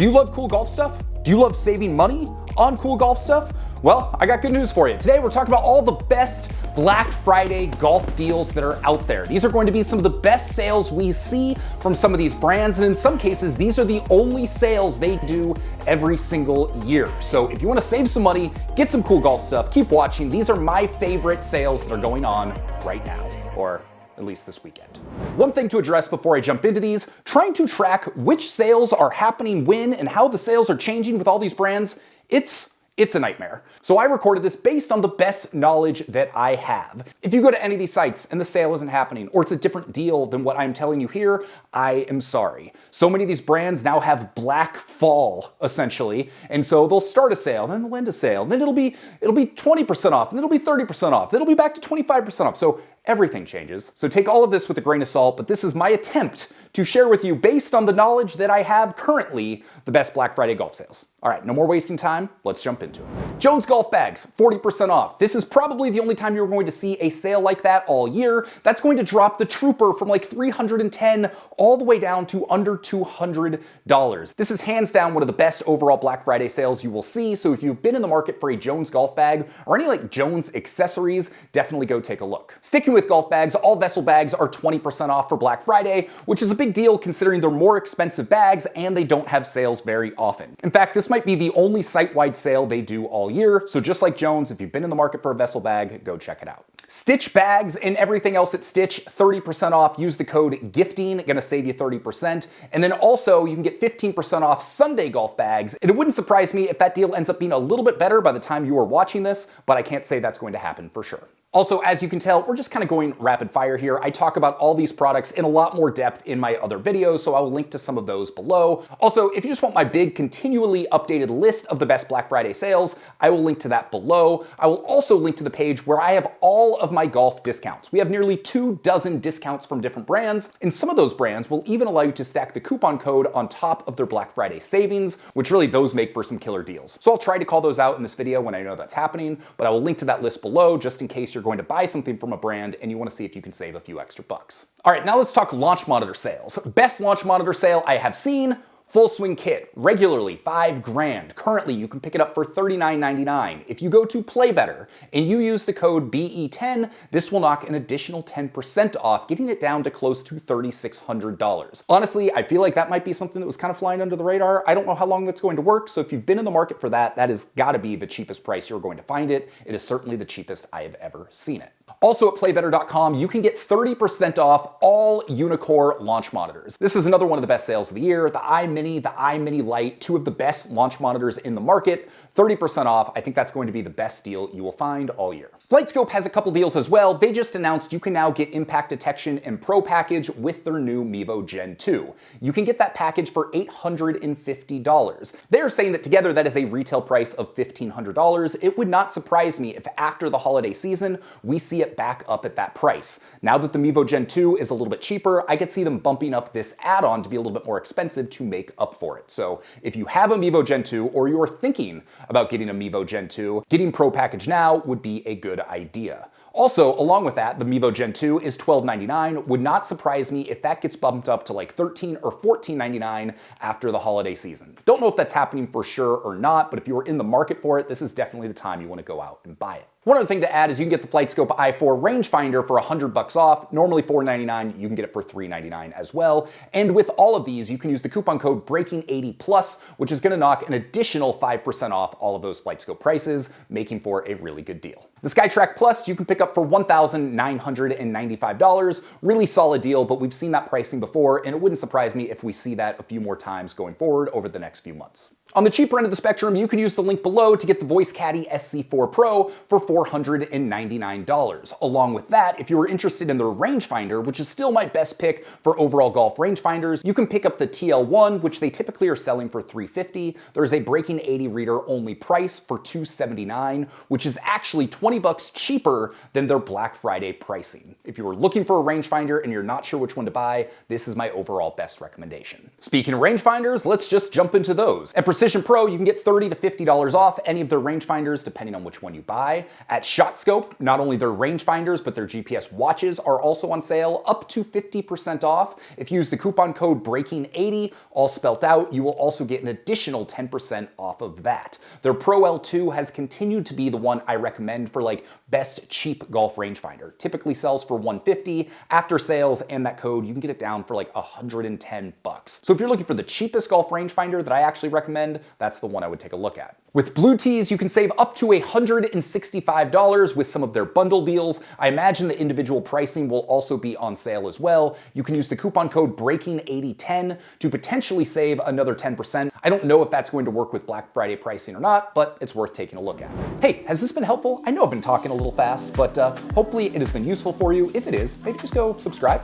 Do you love cool golf stuff? Do you love saving money on cool golf stuff? Well, I got good news for you. Today we're talking about all the best Black Friday golf deals that are out there. These are going to be some of the best sales we see from some of these brands, and in some cases, these are the only sales they do every single year. So if you want to save some money, get some cool golf stuff, keep watching. These are my favorite sales that are going on right now, or at least this weekend. One thing to address before I jump into these, trying to track which sales are happening when and how the sales are changing with all these brands, it's a nightmare. So I recorded this based on the best knowledge that I have. If you go to any of these sites and the sale isn't happening, or it's a different deal than what I'm telling you here, I am sorry. So many of these brands now have Black Fall, essentially, and so they'll start a sale, then they'll end a sale, then it'll be 20% off, then it'll be 30% off, then it'll be back to 25% off. So everything changes. So take all of this with a grain of salt, but this is my attempt to share with you, based on the knowledge that I have currently, the best Black Friday golf sales. All right, no more wasting time, let's jump into it. Jones Golf Bags, 40% off. This is probably the only time you're going to see a sale like that all year. That's going to drop the Trooper from like $310 all the way down to under $200. This is hands down one of the best overall Black Friday sales you will see, so if you've been in the market for a Jones golf bag or any like Jones accessories, definitely go take a look. Sticking with golf bags, all Vessel bags are 20% off for Black Friday, which is a big deal considering they're more expensive bags and they don't have sales very often. In fact, this might be the only site-wide sale they do all year, so just like Jones, if you've been in the market for a Vessel bag, go check it out. Stitch bags and everything else at Stitch, 30% off. Use the code GIFTING, gonna save you 30%. And then also you can get 15% off Sunday golf bags. And it wouldn't surprise me if that deal ends up being a little bit better by the time you are watching this, but I can't say that's going to happen for sure. Also, as you can tell, we're just kind of going rapid fire here. I talk about all these products in a lot more depth in my other videos, so I will link to some of those below. Also, if you just want my big, continually updated list of the best Black Friday sales, I will link to that below. I will also link to the page where I have all of my golf discounts. We have nearly 24 discounts from different brands, and some of those brands will even allow you to stack the coupon code on top of their Black Friday savings, which really those make for some killer deals. So I'll try to call those out in this video when I know that's happening, but I will link to that list below just in case you're going to buy something from a brand and you want to see if you can save a few extra bucks. All right, now let's talk launch monitor sales. Best launch monitor sale I have seen: Full Swing Kit, regularly $5 grand. Currently, you can pick it up for $39.99. If you go to Play Better and you use the code BE10, this will knock an additional 10% off, getting it down to close to $3,600. Honestly, I feel like that might be something that was kind of flying under the radar. I don't know how long that's going to work, so if you've been in the market for that, that has got to be the cheapest price you're going to find it. It is certainly the cheapest I have ever seen it. Also at playbetter.com, you can get 30% off all Unicore launch monitors. This is another one of the best sales of the year. The iMini, the iMini Lite, two of the best launch monitors in the market, 30% off. I think that's going to be the best deal you will find all year. FlightScope has a couple deals as well. They just announced you can now get impact detection and pro package with their new Mevo Gen 2. You can get that package for $850. They're saying that together that is a retail price of $1,500. It would not surprise me if after the holiday season, we see it back up at that price. Now that the Mevo Gen 2 is a little bit cheaper, I could see them bumping up this add-on to be a little bit more expensive to make up for it. So if you have a Mevo Gen 2 or you're thinking about getting a Mevo Gen 2, getting pro package now would be a good idea. Also, along with that, the Mevo Gen 2 is $12.99. Would not surprise me if that gets bumped up to like $13 or $14.99 after the holiday season. Don't know if that's happening for sure or not, but if you are in the market for it, this is definitely the time you want to go out and buy it. One other thing to add is you can get the FlightScope i4 rangefinder for $100 off. Normally $499, you can get it for $399 as well. And with all of these, you can use the coupon code BREAKING80+, which is going to knock an additional 5% off all of those FlightScope prices, making for a really good deal. The SkyTrack Plus you can pick up for $1,995. Really solid deal, but we've seen that pricing before, and it wouldn't surprise me if we see that a few more times going forward over the next few months. On the cheaper end of the spectrum, you can use the link below to get the Voice Caddy SC4 Pro for $499. Along with that, if you are interested in the rangefinder, which is still my best pick for overall golf rangefinders, you can pick up the TL1, which they typically are selling for $350. There's a Breaking 80 reader only price for $279, which is actually 20 20 bucks cheaper than their Black Friday pricing. If you were looking for a rangefinder and you're not sure which one to buy, this is my overall best recommendation. Speaking of rangefinders, let's just jump into those. At Precision Pro, you can get $30 to $50 off any of their rangefinders depending on which one you buy. At ShotScope, not only their rangefinders, but their GPS watches are also on sale, up to 50% off. If you use the coupon code BREAKING80, all spelt out, you will also get an additional 10% off of that. Their Pro L2 has continued to be the one I recommend for like best cheap golf rangefinder. Typically sells for $150. After sales and that code, you can get it down for like $110 bucks. So if you're looking for the cheapest golf rangefinder that I actually recommend, that's the one I would take a look at. With Blue Tees, you can save up to $165 with some of their bundle deals. I imagine the individual pricing will also be on sale as well. You can use the coupon code BREAKING8010 to potentially save another 10%. I don't know if that's going to work with Black Friday pricing or not, but it's worth taking a look at. Hey, has this been helpful? I know I've been talking a little fast, but hopefully it has been useful for you. If it is, maybe just go subscribe.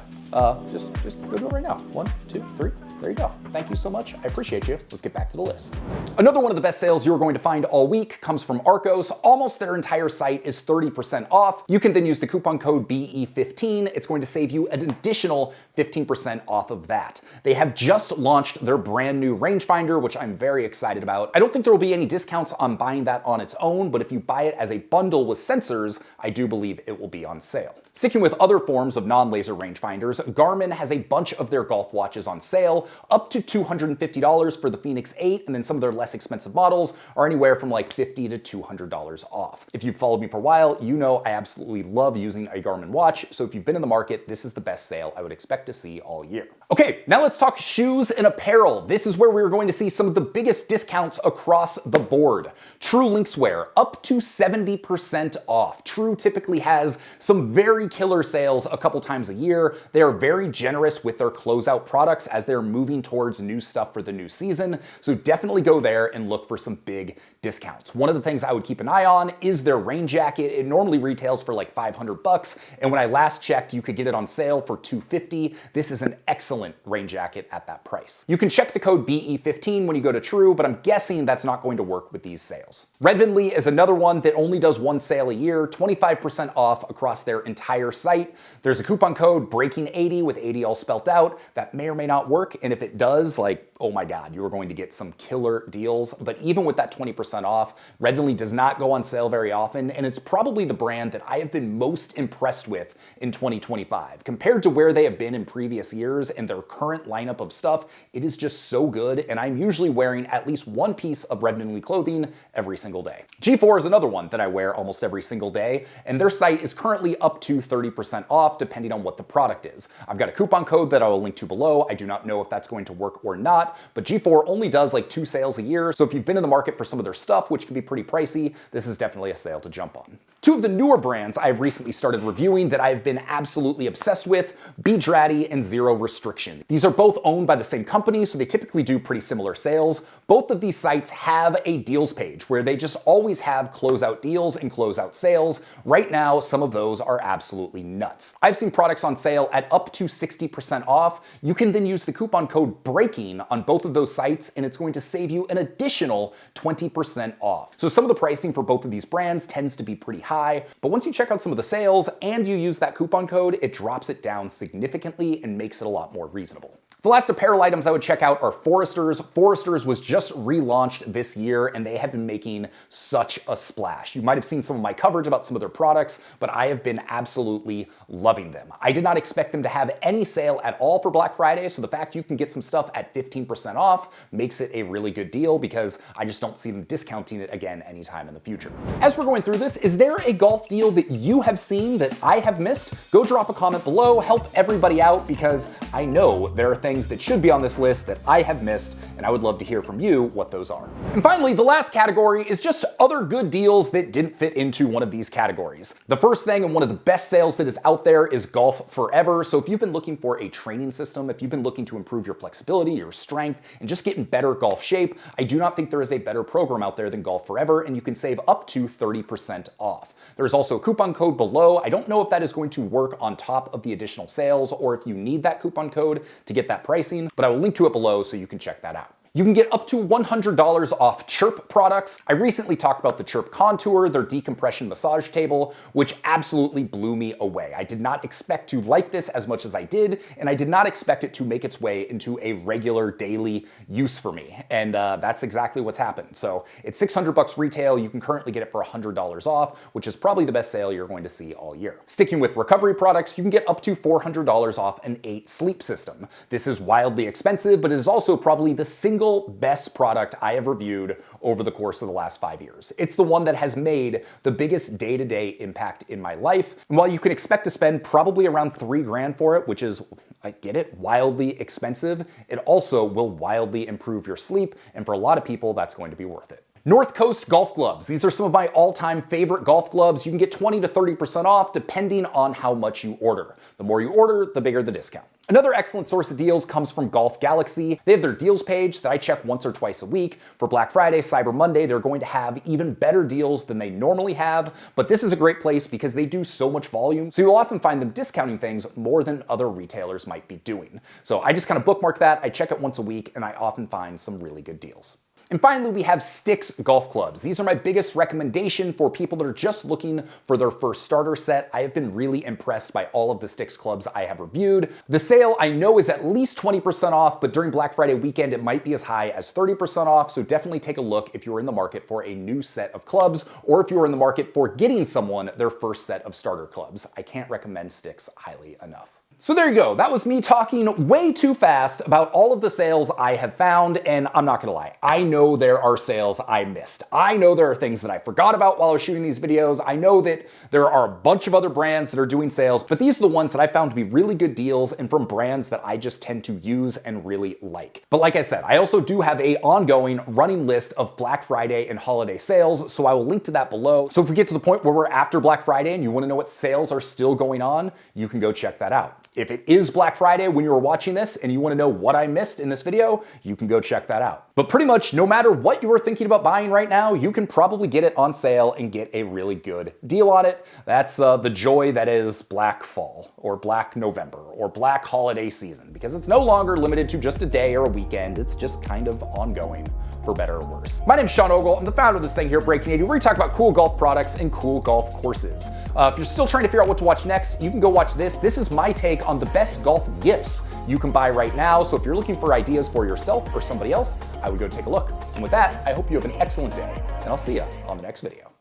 Just go do it right now. 1, 2, 3. There you go. Thank you so much. I appreciate you. Let's get back to the list. Another one of the best sales you're going to find all week comes from Arcos. Almost their entire site is 30% off. You can then use the coupon code BE15. It's going to save you an additional 15% off of that. They have just launched their brand new rangefinder, which I'm very excited about. I don't think there will be any discounts on buying that on its own, but if you buy it as a bundle with sensors, I do believe it will be on sale. Sticking with other forms of non-laser rangefinders, Garmin has a bunch of their golf watches on sale, up to $250 for the Fenix 8, and then some of their less expensive models are anywhere from like $50 to $200 off. If you've followed me for a while, you know I absolutely love using a Garmin watch, so if you've been in the market, this is the best sale I would expect to see all year. Okay, now let's talk shoes and apparel. This is where we're going to see some of the biggest discounts across the board. True Linkswear, up to 70% off. True typically has some very killer sales a couple times a year. They are very generous with their closeout products as they're moving towards new stuff for the new season. So definitely go there and look for some big discounts. One of the things I would keep an eye on is their rain jacket. It normally retails for like 500 bucks. And when I last checked, you could get it on sale for $250. This is an excellent rain jacket at that price. You can check the code BE15 when you go to True, but I'm guessing that's not going to work with these sales. Red Vinley is another one that only does one sale a year, 25% off across their entire site. There's a coupon code BREAKING80 with 80 all spelt out. That may or may not work. And if it does, like, oh my God, you are going to get some killer deals. But even with that 20% off, Red Vinley does not go on sale very often. And it's probably the brand that I have been most impressed with in 2025. Compared to where they have been in previous years and their current lineup of stuff, it is just so good. And I'm usually wearing at least one piece of Red Vinley clothing every single day. G4 is another one that I wear almost every single day. And their site is currently up to 30% off depending on what the product is. I've got a coupon code that I will link to below. I do not know if that's going to work or not, but G4 only does like 2 sales a year. So if you've been in the market for some of their stuff, which can be pretty pricey, this is definitely a sale to jump on. 2 of the newer brands I've recently started reviewing that I've been absolutely obsessed with, Beachraddy and Zero Restriction. These are both owned by the same company, so they typically do pretty similar sales. Both of these sites have a deals page where they just always have closeout deals and closeout sales. Right now, some of those are absolutely nuts. I've seen products on sale at up to 60% off. You can then use the coupon code BREAKING on both of those sites, and it's going to save you an additional 20% off. So some of the pricing for both of these brands tends to be pretty high, but once you check out some of the sales and you use that coupon code, it drops it down significantly and makes it a lot more reasonable. The last apparel items I would check out are Foresters. Foresters was just relaunched this year and they have been making such a splash. You might have seen some of my coverage about some of their products, but I have been absolutely loving them. I did not expect them to have any sale at all for Black Friday, so the fact you can get some stuff at 15% off makes it a really good deal because I just don't see them discounting it again anytime in the future. As we're going through this, is there a golf deal that you have seen that I have missed? Go drop a comment below, help everybody out because I know there are things that should be on this list that I have missed, and I would love to hear from you what those are. And finally, the last category is just other good deals that didn't fit into one of these categories. The first thing and one of the best sales that is out there is Golf Forever. So if you've been looking for a training system, if you've been looking to improve your flexibility, your strength, and just get in better golf shape, I do not think there is a better program out there than Golf Forever, and you can save up to 30% off. There's also a coupon code below. I don't know if that is going to work on top of the additional sales or if you need that coupon code to get that pricing, but I will link to it below so you can check that out. You can get up to $100 off Chirp products. I recently talked about the Chirp Contour, their decompression massage table, which absolutely blew me away. I did not expect to like this as much as I did, and I did not expect it to make its way into a regular daily use for me. And that's exactly what's happened. So it's $600 retail. You can currently get it for $100 off, which is probably the best sale you're going to see all year. Sticking with recovery products, you can get up to $400 off an 8 sleep system. This is wildly expensive, but it is also probably the single best product I have reviewed over the course of the last 5 years. It's the one that has made the biggest day-to-day impact in my life. And while you can expect to spend probably around $3 grand for it, which is, I get it, wildly expensive, it also will wildly improve your sleep. And for a lot of people, that's going to be worth it. North Coast golf gloves. These are some of my all-time favorite golf gloves. You can get 20 to 30% off depending on how much you order. The more you order, the bigger the discount. Another excellent source of deals comes from Golf Galaxy. They have their deals page that I check once or twice a week. For Black Friday, Cyber Monday, they're going to have even better deals than they normally have. But this is a great place because they do so much volume, so you'll often find them discounting things more than other retailers might be doing. So I just kind of bookmark that. I check it once a week, and I often find some really good deals. And finally, we have Sticks golf clubs. These are my biggest recommendation for people that are just looking for their first starter set. I have been really impressed by all of the Sticks clubs I have reviewed. The sale I know is at least 20% off, but during Black Friday weekend, it might be as high as 30% off. So definitely take a look if you're in the market for a new set of clubs, or if you're in the market for getting someone their first set of starter clubs. I can't recommend Sticks highly enough. So there you go. That was me talking way too fast about all of the sales I have found, and I'm not gonna lie, I know there are sales I missed. I know there are things that I forgot about while I was shooting these videos. I know that there are a bunch of other brands that are doing sales, but these are the ones that I found to be really good deals and from brands that I just tend to use and really like. But like I said, I also do have an ongoing running list of Black Friday and holiday sales, so I will link to that below. So if we get to the point where we're after Black Friday and you wanna know what sales are still going on, you can go check that out. If it is Black Friday when you were watching this and you want to know what I missed in this video, you can go check that out. But pretty much no matter what you are thinking about buying right now, you can probably get it on sale and get a really good deal on it. That's the joy that is Black Fall or Black November or Black Holiday season, because it's no longer limited to just a day or a weekend. It's just kind of ongoing, for better or worse. My name is Sean Ogle. I'm the founder of this thing here at Breaking 80, where we talk about cool golf products and cool golf courses. If you're still trying to figure out what to watch next, you can go watch this. This is my take on the best golf gifts you can buy right now. So if you're looking for ideas for yourself or somebody else, I would go take a look. And with that, I hope you have an excellent day, and I'll see you on the next video.